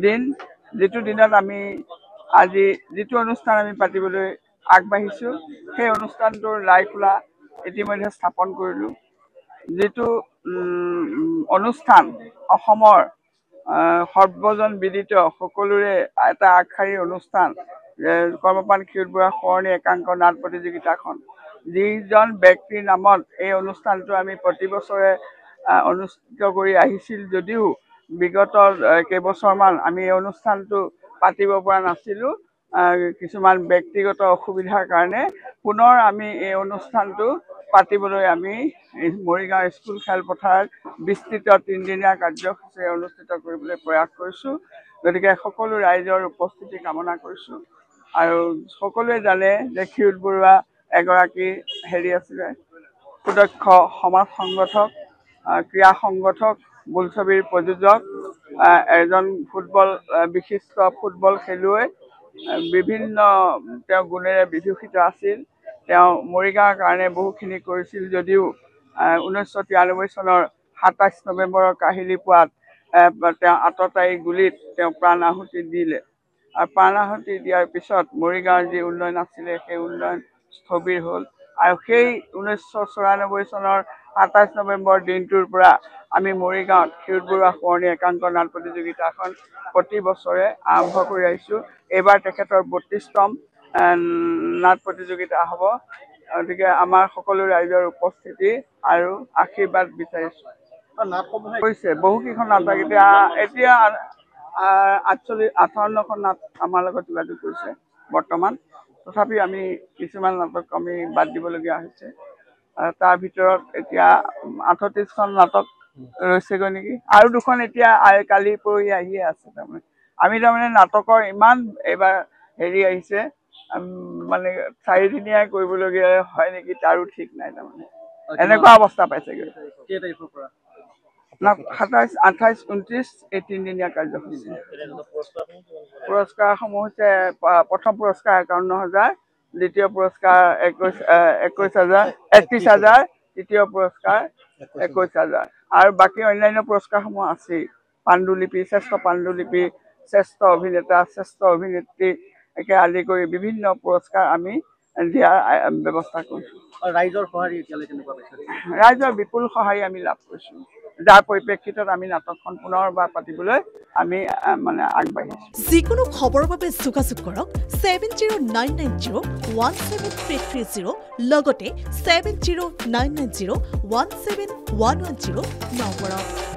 দিন যেটো দিনত আমি আজি যেটো অনুষ্ঠান আমি পাতিবলৈ আগবাঢ়িছো সেই অনুষ্ঠানটোৰ লাইখোলা ইতিমধ্যে স্থাপন কৰিলো যেটো অনুষ্ঠান অসমৰ সৰ্বজন বিদিত সকলোৰে এটা আগশাৰী অনুষ্ঠান কৰ্মপান ক্ষীৰোদ সোঁৱৰণী একাংক নাট প্ৰতিযোগিতাখন যিজন ব্যক্তিৰ নামত এই অনুষ্ঠানটো আমি প্ৰতি বছৰে অনুষ্ঠিত কৰি আহিছিল যদিও বিগত কেইবছৰমান আমি এই অনুষ্ঠানটো পাতিব পৰা নাছিলো কিছুমান ব্যক্তিগত অসুবিধাৰ কাৰণে পুনৰ আমি এই অনুষ্ঠানটো পাতিবলৈ আমি মৰিগাঁও স্কুল খেলপথাৰত বিস্তৃত 3 দিনীয়া কাৰ্যসূচী অনুষ্ঠিত কৰিবলৈ প্ৰয়াস কৰিছো গতিকে সকলো ৰাইজৰ উপস্থিতি কামনা কৰিছো আৰু সকলোৱে জানে যে ক্ষীৰোদ বৰুৱা এগৰাকী আছিল সুদক্ষ সমাজ সংগঠক ক্ৰীড়া সংগঠক বোলছবিৰ প্ৰযোজক এজন ফুটবল বিশিষ্ট ফুটবল খেলুৱৈ বিভিন্ন তেওঁ গুণেৰে বিভূষিত আছিল তেওঁ মৰিগাঁৱৰ কাৰণে বহুখিনি কৰিছিল যদিও 1993 চনৰ 27 নৱেম্বৰৰ কাহিলী পোৱাত তেওঁ আততায়ী গুলিত তেওঁ প্ৰাণ আহুতি দিলে আৰু প্ৰাণ আহুতি দিয়াৰ পিছত মৰিগাঁৱৰ যি উন্নয়ন আছিল সেই উন্নয়ন স্থবিৰ হ'ল আৰু সেই 1994 চনৰ 27 নৱেম্বৰ দিনটোৰ পৰা আমি মৰিগাঁৱত ক্ষীৰোদ বৰুৱা সোঁৱৰণী একাংক নাট প্ৰতিযোগিতাখন প্ৰতি বছৰে আৰম্ভ কৰি আহিছো এবাৰ তেখেতৰ 32তম নাট প্ৰতিযোগিতা হ'ব গতিকে আমাৰ সকলো ৰাইজৰ উপস্থিতি আৰু আশীৰ্বাদ বিচাৰিছো নাটসমূহ হৈছে বহুকেইখন নাটক এতিয়া 58খন নাট আমাৰ লগত যোগাযোগ কৰিছে বৰ্তমান তথাপি আমি কিছুমান নাটক আমি বাদ দিবলগীয়া হৈছে তাৰ ভিতৰত এতিয়া 38খন নাটক ৰৈছেগৈ নেকি আৰু দুখন এতিয়া কালি পৰহি আহিয়ে আছে তাৰমানে আমি তাৰমানে নাটকৰ ইমান এবাৰ আহিছে মানে 4 দিনীয়া কৰিবলগীয়া হয় নেকি তাৰো ঠিক নাই তাৰমানে এনেকুৱা অৱস্থা পাইছেগৈ কেই তাৰিখৰ পৰা 27, 28, 29 এই 3 দিনীয়া কাৰ্যসূচী পুৰস্কাৰসমূহ হৈছে প্ৰথম পুৰস্কাৰ 51,000 দ্বিতীয় পুৰস্কাৰ 31,000 তৃতীয় পুৰস্কাৰ 21,000 আৰু বাকি অন্যান্য পুৰস্কাৰসমূহ আছে পাণ্ডুলিপি শ্ৰেষ্ঠ পাণ্ডুলিপি শ্ৰেষ্ঠ অভিনেতা শ্ৰেষ্ঠ অভিনেত্ৰী একে আদি কৰি বিভিন্ন পুৰস্কাৰ আমি দিয়াৰ ব্যৱস্থা কৰিছো ৰাইজৰ সহায় এতিয়ালৈকে কেনেকুৱা পাইছে ৰাইজৰ বিপুল সহায় আমি লাভ কৰিছো যাৰ পৰিপ্ৰেক্ষিতত আমি নাটকখন পুনৰবাৰ পাতিবলৈ আমি মানে আগবাঢ়িছো যিকোনো খবৰৰ বাবে যোগাযোগ কৰক 7099017330 লগতে 7099017110 নম্বৰত